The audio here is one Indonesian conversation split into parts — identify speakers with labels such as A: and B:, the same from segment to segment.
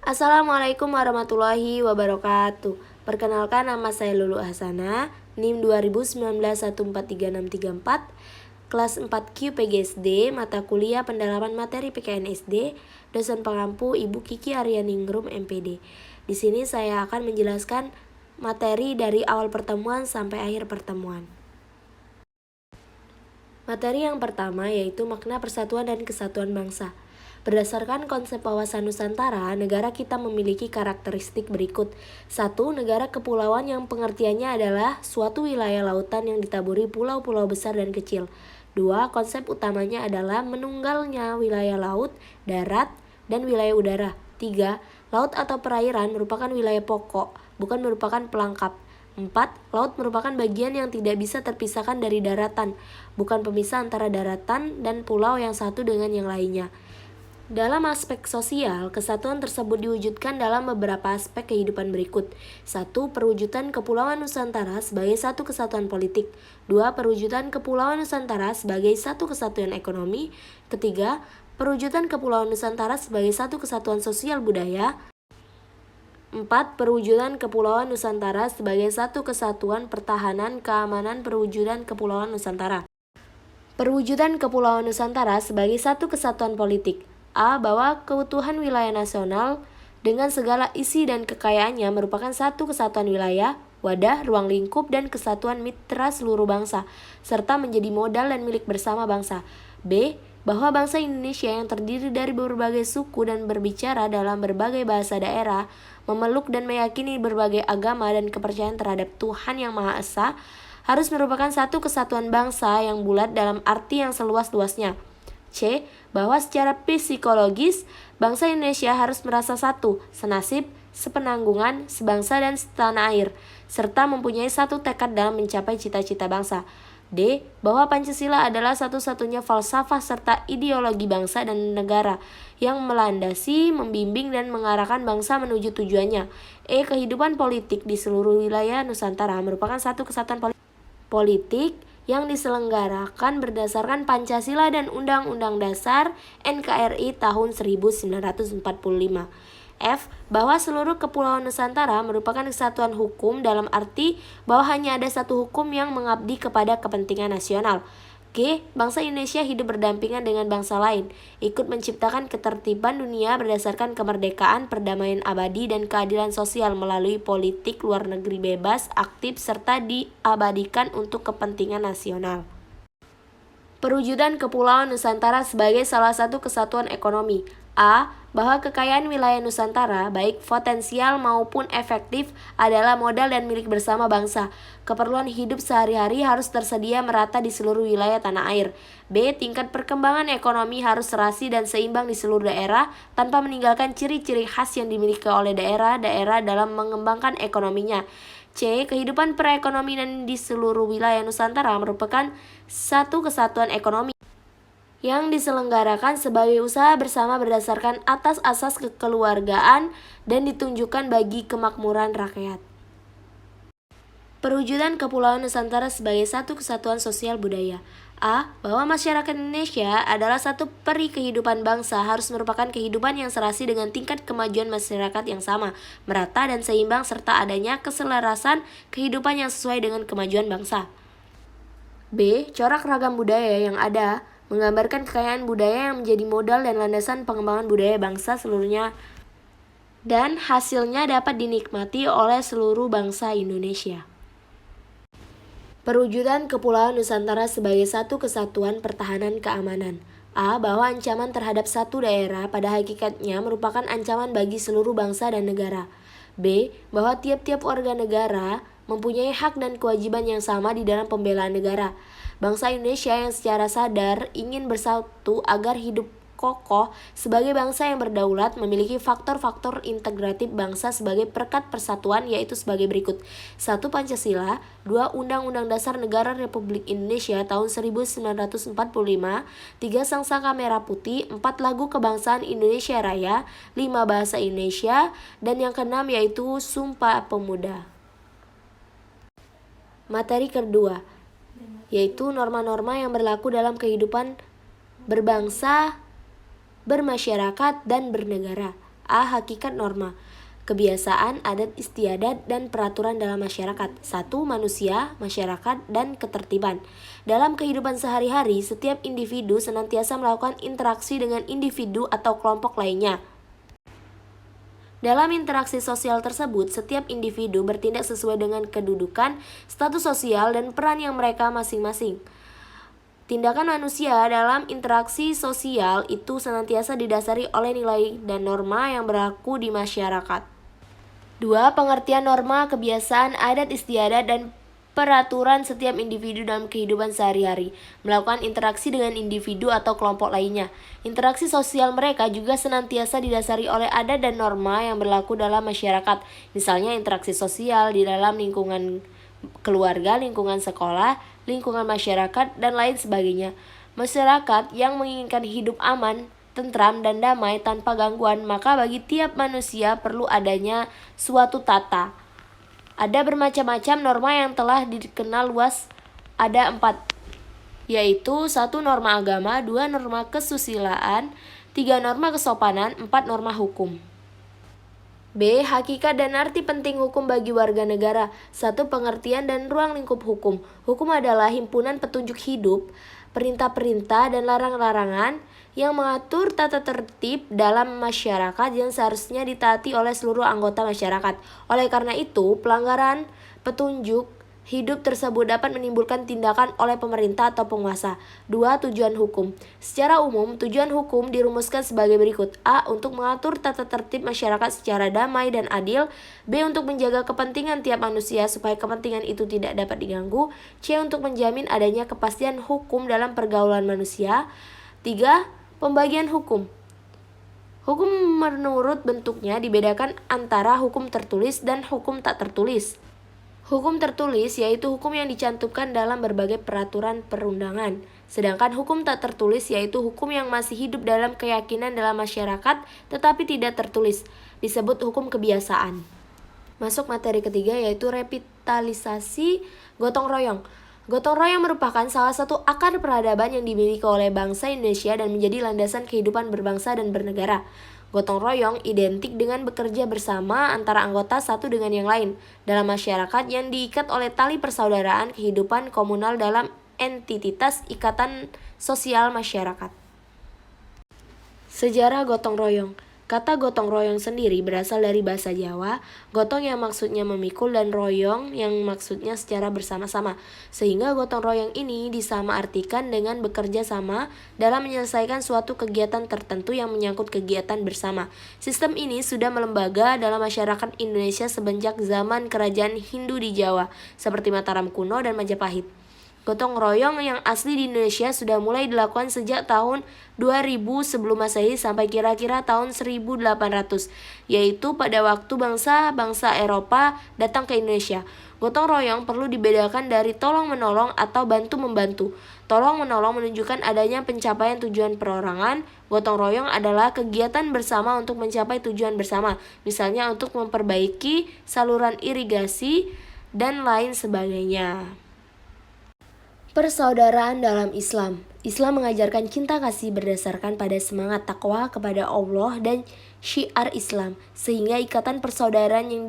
A: Assalamualaikum warahmatullahi wabarakatuh. Perkenalkan, nama saya Lulu Ahsana, NIM 2019143634, kelas 4Q PGSD, mata kuliah pendalaman materi PKN SD, dosen pengampu Ibu Kiki Aryaningrum MPD. Di sini saya akan menjelaskan materi dari awal pertemuan sampai akhir pertemuan. Materi yang pertama yaitu makna persatuan dan kesatuan bangsa. Berdasarkan konsep wawasan Nusantara, negara kita memiliki karakteristik berikut. 1. Negara kepulauan yang pengertiannya adalah suatu wilayah lautan yang ditaburi pulau-pulau besar dan kecil. 2. Konsep utamanya adalah menunggalnya wilayah laut, darat, dan wilayah udara. 3. Laut atau perairan merupakan wilayah pokok, bukan merupakan pelengkap. 4. Laut merupakan bagian yang tidak bisa terpisahkan dari daratan, bukan pemisah antara daratan dan pulau yang satu dengan yang lainnya. Dalam aspek sosial, kesatuan tersebut diwujudkan dalam beberapa aspek kehidupan berikut. 1. Perwujudan Kepulauan Nusantara sebagai satu kesatuan politik. 2. Perwujudan Kepulauan Nusantara sebagai satu kesatuan ekonomi. 3. Perwujudan Kepulauan Nusantara sebagai satu kesatuan sosial budaya. 4. Perwujudan Kepulauan Nusantara sebagai satu kesatuan pertahanan keamanan. Perwujudan Kepulauan Nusantara. Perwujudan Kepulauan Nusantara sebagai satu kesatuan politik. A. Bahwa keutuhan wilayah nasional dengan segala isi dan kekayaannya merupakan satu kesatuan wilayah, wadah, ruang lingkup, dan kesatuan mitra seluruh bangsa, serta menjadi modal dan milik bersama bangsa. B. Bahwa bangsa Indonesia yang terdiri dari berbagai suku dan berbicara dalam berbagai bahasa daerah, memeluk dan meyakini berbagai agama dan kepercayaan terhadap Tuhan Yang Maha Esa, harus merupakan satu kesatuan bangsa yang bulat dalam arti yang seluas-luasnya. C. Bahwa secara psikologis, bangsa Indonesia harus merasa satu, senasib, sepenanggungan, sebangsa dan setanah air, serta mempunyai satu tekad dalam mencapai cita-cita bangsa. D. Bahwa Pancasila adalah satu-satunya falsafah serta ideologi bangsa dan negara yang melandasi, membimbing, dan mengarahkan bangsa menuju tujuannya. E. Kehidupan politik di seluruh wilayah Nusantara merupakan satu kesatuan politik yang diselenggarakan berdasarkan Pancasila dan Undang-Undang Dasar NKRI tahun 1945. F. Bahwa seluruh kepulauan Nusantara merupakan kesatuan hukum dalam arti bahwa hanya ada satu hukum yang mengabdi kepada kepentingan nasional. G. Bangsa Indonesia hidup berdampingan dengan bangsa lain, ikut menciptakan ketertiban dunia berdasarkan kemerdekaan, perdamaian abadi, dan keadilan sosial melalui politik luar negeri bebas, aktif, serta diabadikan untuk kepentingan nasional. Perwujudan Kepulauan Nusantara sebagai salah satu kesatuan ekonomi. A. Bahwa kekayaan wilayah Nusantara, baik potensial maupun efektif, adalah modal dan milik bersama bangsa. Keperluan hidup sehari-hari harus tersedia merata di seluruh wilayah tanah air. B. Tingkat perkembangan ekonomi harus serasi dan seimbang di seluruh daerah, tanpa meninggalkan ciri-ciri khas yang dimiliki oleh daerah-daerah dalam mengembangkan ekonominya. C. Kehidupan perekonomian di seluruh wilayah Nusantara merupakan satu kesatuan ekonomi yang diselenggarakan sebagai usaha bersama berdasarkan atas asas kekeluargaan dan ditunjukkan bagi kemakmuran rakyat. Perwujudan Kepulauan Nusantara sebagai satu kesatuan sosial budaya. A. Bahwa masyarakat Indonesia adalah satu peri kehidupan bangsa harus merupakan kehidupan yang serasi dengan tingkat kemajuan masyarakat yang sama, merata dan seimbang, serta adanya keselarasan kehidupan yang sesuai dengan kemajuan bangsa. B. Corak ragam budaya yang ada menggambarkan kekayaan budaya yang menjadi modal dan landasan pengembangan budaya bangsa seluruhnya dan hasilnya dapat dinikmati oleh seluruh bangsa Indonesia. Perwujudan Kepulauan Nusantara sebagai satu kesatuan pertahanan keamanan. A. Bahwa ancaman terhadap satu daerah pada hakikatnya merupakan ancaman bagi seluruh bangsa dan negara. B. Bahwa tiap-tiap warga negara mempunyai hak dan kewajiban yang sama di dalam pembelaan negara. Bangsa Indonesia yang secara sadar ingin bersatu agar hidup kokoh sebagai bangsa yang berdaulat memiliki faktor-faktor integratif bangsa sebagai perekat persatuan, yaitu sebagai berikut. 1. Pancasila. 2. Undang-Undang Dasar Negara Republik Indonesia tahun 1945. 3. Sangsaka Merah Putih. 4. Lagu Kebangsaan Indonesia Raya. 5. Bahasa Indonesia. Dan yang keenam yaitu Sumpah Pemuda. Materi kedua yaitu norma-norma yang berlaku dalam kehidupan berbangsa, bermasyarakat, dan bernegara. A. Hakikat norma, kebiasaan, adat istiadat, dan peraturan dalam masyarakat. 1. Manusia, masyarakat, dan ketertiban. Dalam kehidupan sehari-hari, setiap individu senantiasa melakukan interaksi dengan individu atau kelompok lainnya. Dalam interaksi sosial tersebut, setiap individu bertindak sesuai dengan kedudukan, status sosial, dan peran yang mereka masing-masing. Tindakan manusia dalam interaksi sosial itu senantiasa didasari oleh nilai dan norma yang berlaku di masyarakat. 2. Pengertian norma, kebiasaan, adat istiadat, dan peraturan setiap individu dalam kehidupan sehari-hari, melakukan interaksi dengan individu atau kelompok lainnya. Interaksi sosial mereka juga senantiasa didasari oleh adat dan norma yang berlaku dalam masyarakat, misalnya interaksi sosial di dalam lingkungan keluarga, lingkungan sekolah, lingkungan masyarakat, dan lain sebagainya. Masyarakat yang menginginkan hidup aman, tentram, dan damai tanpa gangguan, maka bagi tiap manusia perlu adanya suatu tata. Ada bermacam-macam norma yang telah dikenal luas. Ada 4, yaitu 1. Norma agama, 2. Norma kesusilaan, 3. Norma kesopanan, 4. Norma hukum. B. Hakikat dan arti penting hukum bagi warga negara. 1. Pengertian dan ruang lingkup hukum. Hukum adalah himpunan petunjuk hidup, perintah-perintah, dan larangan-larangan yang mengatur tata tertib dalam masyarakat yang seharusnya ditaati oleh seluruh anggota masyarakat. Oleh karena itu, pelanggaran petunjuk hidup tersebut dapat menimbulkan tindakan oleh pemerintah atau penguasa. 2. Tujuan hukum. Secara umum, tujuan hukum dirumuskan sebagai berikut. A. Untuk mengatur tata tertib masyarakat secara damai dan adil. B. Untuk menjaga kepentingan tiap manusia supaya kepentingan itu tidak dapat diganggu. C. Untuk menjamin adanya kepastian hukum dalam pergaulan manusia. 3. Pembagian hukum. Hukum menurut bentuknya dibedakan antara hukum tertulis dan hukum tak tertulis. Hukum tertulis yaitu hukum yang dicantumkan dalam berbagai peraturan perundangan. Sedangkan hukum tak tertulis yaitu hukum yang masih hidup dalam keyakinan dalam masyarakat tetapi tidak tertulis. Disebut hukum kebiasaan. Masuk materi ketiga yaitu revitalisasi gotong royong. Gotong royong merupakan salah satu akar peradaban yang dimiliki oleh bangsa Indonesia dan menjadi landasan kehidupan berbangsa dan bernegara. Gotong royong identik dengan bekerja bersama antara anggota satu dengan yang lain dalam masyarakat yang diikat oleh tali persaudaraan kehidupan komunal dalam entitas ikatan sosial masyarakat. Sejarah gotong royong. Kata gotong royong sendiri berasal dari bahasa Jawa, gotong yang maksudnya memikul dan royong yang maksudnya secara bersama-sama. Sehingga gotong royong ini disamaartikan dengan bekerja sama dalam menyelesaikan suatu kegiatan tertentu yang menyangkut kegiatan bersama. Sistem ini sudah melembaga dalam masyarakat Indonesia semenjak zaman kerajaan Hindu di Jawa, seperti Mataram kuno dan Majapahit. Gotong royong yang asli di Indonesia sudah mulai dilakukan sejak tahun 2000 sebelum Masehi sampai kira-kira tahun 1800, yaitu pada waktu bangsa-bangsa Eropa datang ke Indonesia. Gotong royong perlu dibedakan dari tolong-menolong atau bantu-membantu. Tolong-menolong menunjukkan adanya pencapaian tujuan perorangan. Gotong royong adalah kegiatan bersama untuk mencapai tujuan bersama, misalnya untuk memperbaiki saluran irigasi dan lain sebagainya. Persaudaraan dalam Islam. Islam mengajarkan cinta kasih berdasarkan pada semangat takwa kepada Allah dan syiar Islam, sehingga ikatan persaudaraan yang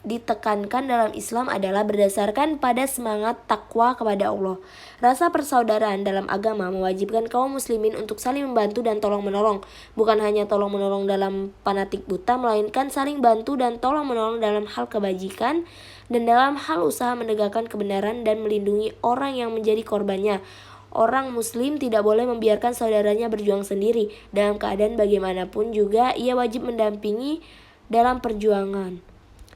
A: ditekankan dalam Islam adalah berdasarkan pada semangat takwa kepada Allah. Rasa persaudaraan dalam agama mewajibkan kaum muslimin untuk saling membantu dan tolong-menolong. Bukan hanya tolong-menolong dalam fanatik buta, melainkan saling bantu dan tolong-menolong dalam hal kebajikan dan dalam hal usaha menegakkan kebenaran dan melindungi orang yang menjadi korbannya. Orang muslim tidak boleh membiarkan saudaranya berjuang sendiri. Dalam keadaan bagaimanapun juga ia wajib mendampingi dalam perjuangan.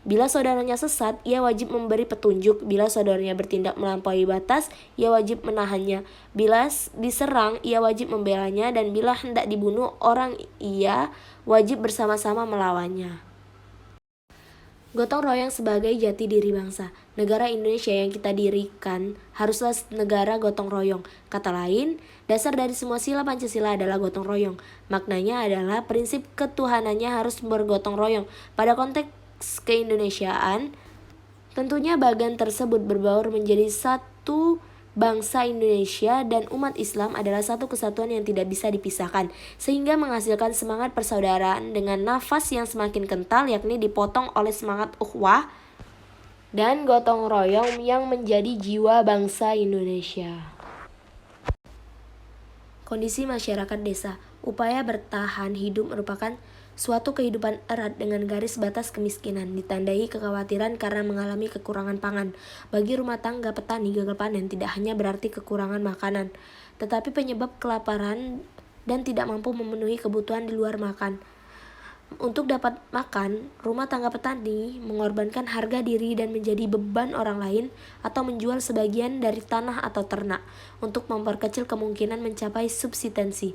A: Bila saudaranya sesat, ia wajib memberi petunjuk. Bila saudaranya bertindak melampaui batas, ia wajib menahannya. Bila diserang, ia wajib membelanya. Dan bila hendak dibunuh orang, ia wajib bersama-sama melawannya. Gotong royong sebagai jati diri bangsa. Negara Indonesia yang kita dirikan haruslah negara gotong royong. Kata lain, dasar dari semua sila Pancasila adalah gotong royong. Maknanya adalah prinsip ketuhanannya harus bergotong royong. Pada konteks keindonesiaan, tentunya bagan tersebut berbaur menjadi satu bangsa Indonesia dan umat Islam adalah satu kesatuan yang tidak bisa dipisahkan, sehingga menghasilkan semangat persaudaraan dengan nafas yang semakin kental, yakni dipotong oleh semangat ukhuwah dan gotong royong yang menjadi jiwa bangsa Indonesia. Kondisi masyarakat desa. Upaya bertahan hidup merupakan suatu kehidupan erat dengan garis batas kemiskinan, ditandai kekhawatiran karena mengalami kekurangan pangan. Bagi rumah tangga petani, gagal panen tidak hanya berarti kekurangan makanan, tetapi penyebab kelaparan dan tidak mampu memenuhi kebutuhan di luar makan. Untuk dapat makan, rumah tangga petani mengorbankan harga diri dan menjadi beban orang lain atau menjual sebagian dari tanah atau ternak untuk memperkecil kemungkinan mencapai subsistensi.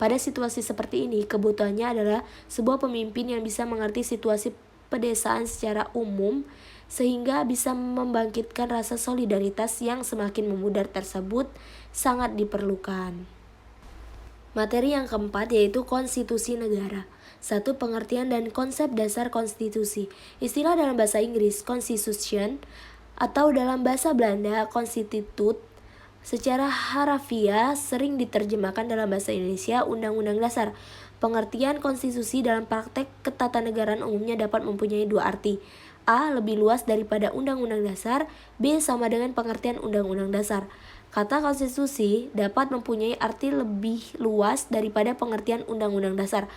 A: Pada situasi seperti ini, kebutuhannya adalah sebuah pemimpin yang bisa mengerti situasi pedesaan secara umum sehingga bisa membangkitkan rasa solidaritas yang semakin memudar tersebut sangat diperlukan. Materi yang keempat yaitu konstitusi negara. 1. Pengertian dan konsep dasar konstitusi. Istilah dalam bahasa Inggris constitution atau dalam bahasa Belanda constituut secara harafiah sering diterjemahkan dalam bahasa Indonesia Undang-Undang Dasar. Pengertian konstitusi dalam praktek ketatanegaraan umumnya dapat mempunyai dua arti. A. Lebih luas daripada Undang-Undang Dasar. B. Sama dengan pengertian Undang-Undang Dasar. Kata konstitusi dapat mempunyai arti lebih luas daripada pengertian Undang-Undang Dasar,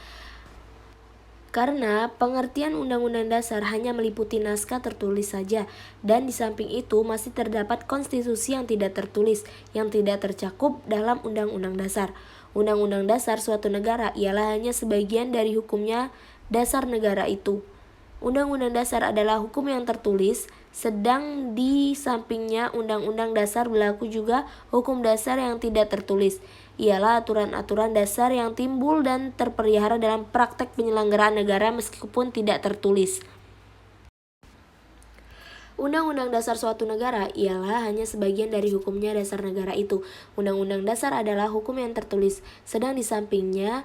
A: karena pengertian Undang-Undang Dasar hanya meliputi naskah tertulis saja, dan di samping itu masih terdapat konstitusi yang tidak tertulis, yang tidak tercakup dalam Undang-Undang Dasar. Undang-Undang Dasar suatu negara ialah hanya sebagian dari hukumnya dasar negara itu. Undang-Undang Dasar adalah hukum yang tertulis, sedang di sampingnya Undang-Undang Dasar berlaku juga hukum dasar yang tidak tertulis, ialah aturan-aturan dasar yang timbul dan terpelihara dalam praktek penyelenggaraan negara meskipun tidak tertulis. Undang-undang dasar suatu negara ialah hanya sebagian dari hukumnya dasar negara itu. Undang-undang dasar adalah hukum yang tertulis, sedang di sampingnya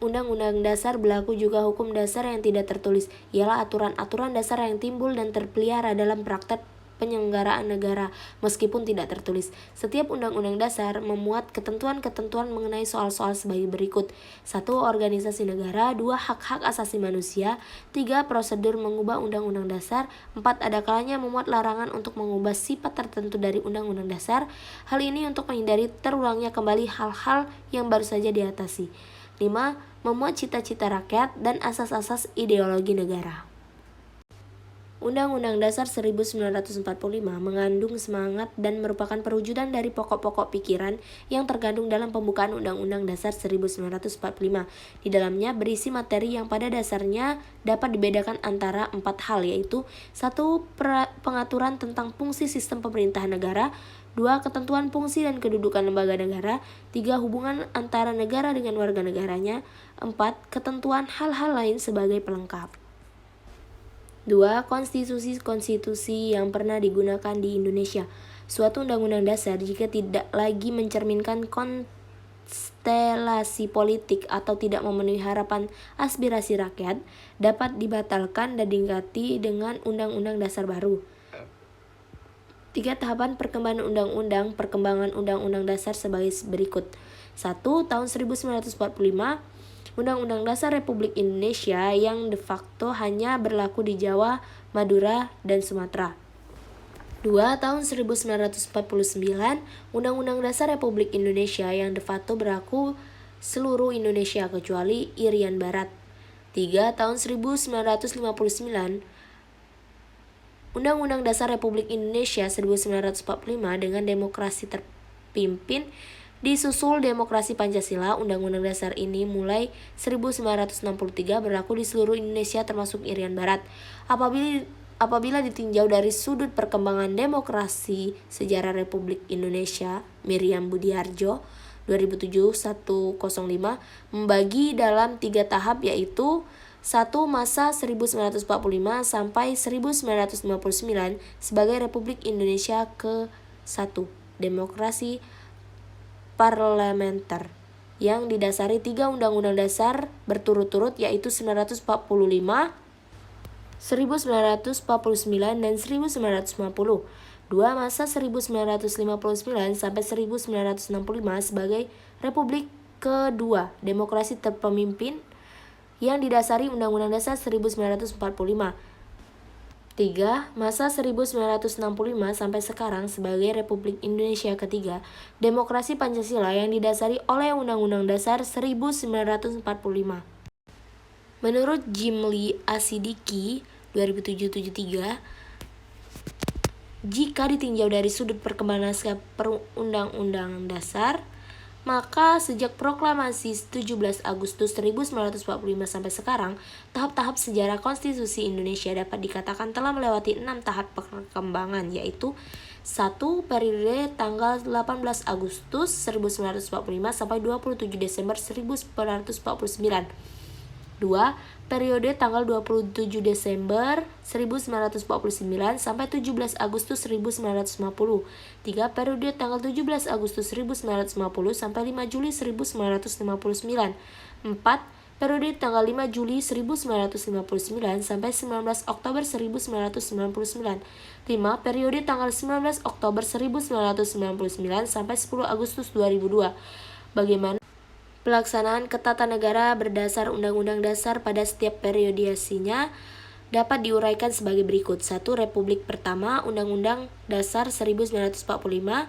A: Undang-Undang Dasar berlaku juga hukum dasar yang tidak tertulis, ialah aturan-aturan dasar yang timbul dan terpelihara dalam praktek penyelenggaraan negara meskipun tidak tertulis. Setiap undang-undang dasar memuat ketentuan-ketentuan mengenai soal-soal sebagai berikut. 1. Organisasi negara. 2. Hak-hak asasi manusia. 3. Prosedur mengubah undang-undang dasar. 4. Ada kalanya memuat larangan untuk mengubah sifat tertentu dari undang-undang dasar. Hal ini untuk menghindari terulangnya kembali hal-hal yang baru saja diatasi. 5. Memuat cita-cita rakyat dan asas-asas ideologi negara. Undang-Undang Dasar 1945 mengandung semangat dan merupakan perwujudan dari pokok-pokok pikiran yang terkandung dalam pembukaan Undang-Undang Dasar 1945. Di dalamnya berisi materi yang pada dasarnya dapat dibedakan antara 4 hal, yaitu 1. Pengaturan tentang fungsi sistem pemerintahan negara. 2. Ketentuan fungsi dan kedudukan lembaga negara. 3. Hubungan antara negara dengan warga negaranya. 4. Ketentuan hal-hal lain sebagai pelengkap. 2. Konstitusi-konstitusi yang pernah digunakan di Indonesia. Suatu undang-undang dasar jika tidak lagi mencerminkan konstelasi politik atau tidak memenuhi harapan aspirasi rakyat, dapat dibatalkan dan diganti dengan undang-undang dasar baru. 3. Tahapan perkembangan undang-undang. Perkembangan undang-undang dasar sebagai berikut. 1. Tahun 1945, Undang-Undang Dasar Republik Indonesia yang de facto hanya berlaku di Jawa, Madura, dan Sumatera. 2. Tahun 1949, Undang-Undang Dasar Republik Indonesia yang de facto berlaku seluruh Indonesia kecuali Irian Barat. 3. Tahun 1959, Undang-Undang Dasar Republik Indonesia 1945 dengan demokrasi terpimpin disusul demokrasi Pancasila. Undang-Undang Dasar ini mulai 1963 berlaku di seluruh Indonesia termasuk Irian Barat. Apabila ditinjau dari sudut perkembangan demokrasi sejarah Republik Indonesia, Miriam Budiarjo 2007-105 membagi dalam 3 tahap, yaitu 1. Masa 1945 sampai 1959 sebagai Republik Indonesia ke-1, demokrasi parlementer yang didasari 3 undang-undang dasar berturut-turut, yaitu 1945, 1949, dan 1950. 2. Masa 1959 sampai 1965 sebagai Republik kedua, demokrasi terpemimpin yang didasari Undang-Undang Dasar 1945. 3. Masa 1965 sampai sekarang sebagai Republik Indonesia ketiga, demokrasi Pancasila yang didasari oleh Undang-Undang Dasar 1945. Menurut Jimli Asidiki 2007-73, jika ditinjau dari sudut perkembangan naskah Perundang-Undang Dasar, maka sejak proklamasi 17 Agustus 1945 sampai sekarang, tahap-tahap sejarah konstitusi Indonesia dapat dikatakan telah melewati 6 tahap perkembangan, yaitu 1. Periode tanggal 18 Agustus 1945 sampai 27 Desember 1949. 2. Periode tanggal 27 Desember 1949 sampai 17 Agustus 1950. 3. Periode tanggal 17 Agustus 1950 sampai 5 Juli 1959. 4. Periode tanggal 5 Juli 1959 sampai 19 Oktober 1999. 5. Periode tanggal 19 Oktober 1999 sampai 10 Agustus 2002. Bagaimana pelaksanaan ketatanegaraan berdasar Undang-Undang Dasar pada setiap periodisasinya dapat diuraikan sebagai berikut. 1. Republik pertama, Undang-Undang Dasar 1945, 8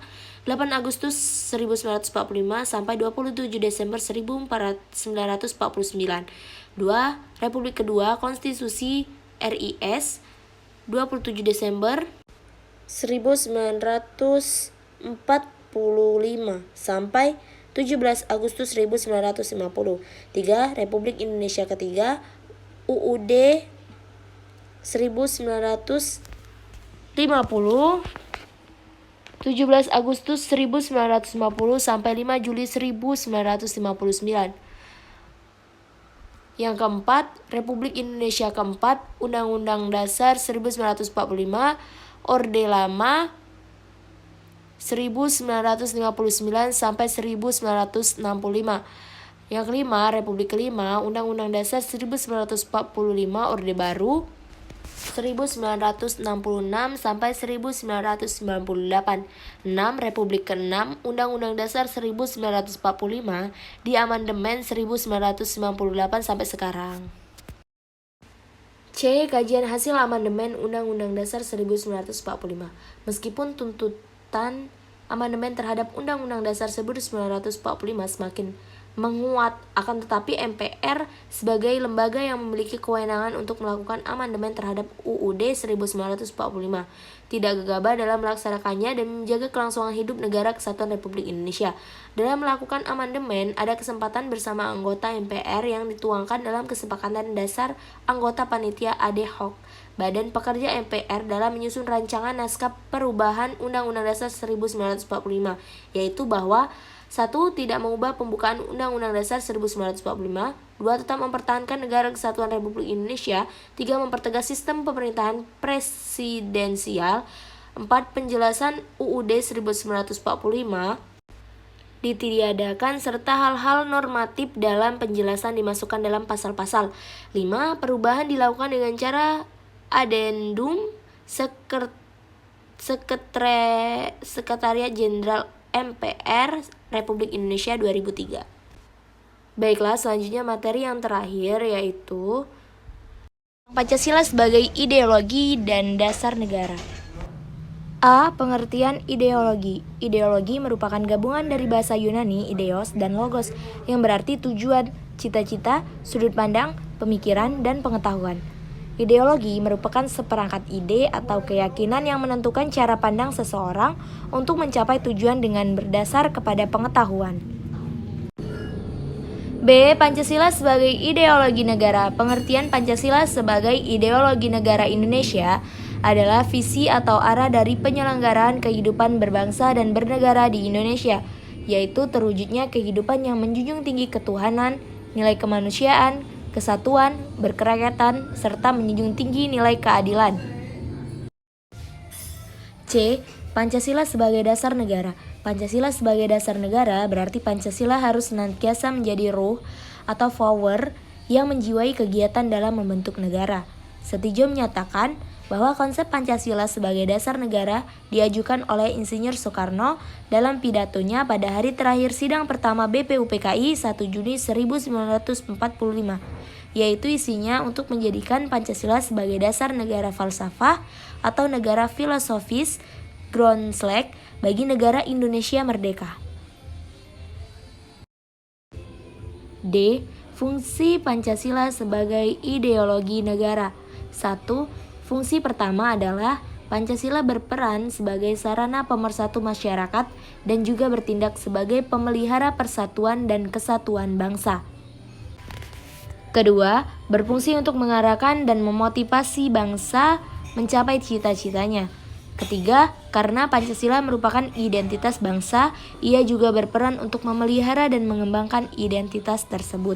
A: Agustus 1945 sampai 27 Desember 1949. 2. Republik kedua, Konstitusi RIS 27 Desember 1945 sampai 17 Agustus 1950. 3. Republik Indonesia ketiga, UUD 1950, 17 Agustus 1950 sampai 5 Juli 1959. Yang keempat, Republik Indonesia keempat, Undang-Undang Dasar 1945, Orde Lama 1959 sampai 1965. Yang kelima, Republik kelima, Undang-Undang Dasar 1945, Orde Baru 1966 sampai 1998. 6. Republik ke-6, Undang-Undang Dasar 1945 di amandemen 1998 sampai sekarang. C. Kajian hasil amandemen Undang-Undang Dasar 1945. Meskipun tuntutan amandemen terhadap Undang-Undang Dasar 1945 semakin menguat, akan tetapi MPR sebagai lembaga yang memiliki kewenangan untuk melakukan amandemen terhadap UUD 1945 tidak gegabah dalam melaksanakannya dan menjaga kelangsungan hidup negara kesatuan Republik Indonesia. Dalam melakukan amandemen, ada kesempatan bersama anggota MPR yang dituangkan dalam kesepakatan dasar anggota panitia ad hoc Badan Pekerja MPR dalam menyusun rancangan naskah perubahan Undang-Undang Dasar 1945, yaitu bahwa 1. Tidak mengubah pembukaan Undang-Undang Dasar 1945. 2. Tetap mempertahankan negara kesatuan Republik Indonesia. 3. Mempertegas sistem pemerintahan presidensial. 4. Penjelasan UUD 1945 ditiadakan serta hal-hal normatif dalam penjelasan dimasukkan dalam pasal-pasal. 5. Perubahan dilakukan dengan cara adendum Sekretariat Jenderal MPR Republik Indonesia 2003. Baiklah, selanjutnya materi yang terakhir yaitu Pancasila sebagai ideologi dan dasar negara. A. Pengertian ideologi. Ideologi merupakan gabungan dari bahasa Yunani ideos dan logos yang berarti tujuan, cita-cita, sudut pandang, pemikiran, dan pengetahuan. Ideologi merupakan seperangkat ide atau keyakinan yang menentukan cara pandang seseorang untuk mencapai tujuan dengan berdasar kepada pengetahuan. B. Pancasila sebagai ideologi negara. Pengertian Pancasila sebagai ideologi negara Indonesia adalah visi atau arah dari penyelenggaraan kehidupan berbangsa dan bernegara di Indonesia, yaitu terwujudnya kehidupan yang menjunjung tinggi ketuhanan, nilai kemanusiaan, kesatuan, berkerakyatan, serta menjunjung tinggi nilai keadilan. C. Pancasila sebagai dasar negara. Pancasila sebagai dasar negara berarti Pancasila harus senantiasa menjadi ruh atau power yang menjiwai kegiatan dalam membentuk negara. Setijo menyatakan, bahwa konsep Pancasila sebagai dasar negara diajukan oleh Insinyur Soekarno dalam pidatonya pada hari terakhir sidang pertama BPUPKI 1 Juni 1945, yaitu isinya untuk menjadikan Pancasila sebagai dasar negara falsafah atau negara filosofis groundslack bagi negara Indonesia merdeka. D. Fungsi Pancasila sebagai ideologi negara. 1. Fungsi pertama adalah Pancasila berperan sebagai sarana pemersatu masyarakat dan juga bertindak sebagai pemelihara persatuan dan kesatuan bangsa. Kedua, berfungsi untuk mengarahkan dan memotivasi bangsa mencapai cita-citanya. Ketiga, karena Pancasila merupakan identitas bangsa, ia juga berperan untuk memelihara dan mengembangkan identitas tersebut.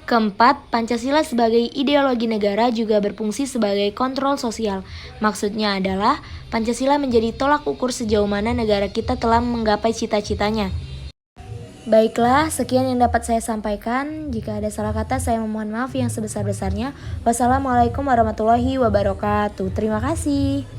A: Keempat, Pancasila sebagai ideologi negara juga berfungsi sebagai kontrol sosial. Maksudnya adalah Pancasila menjadi tolak ukur sejauh mana negara kita telah menggapai cita-citanya. Baiklah, sekian yang dapat saya sampaikan. Jika ada salah kata, saya memohon maaf yang sebesar-besarnya. Wassalamualaikum warahmatullahi wabarakatuh. Terima kasih.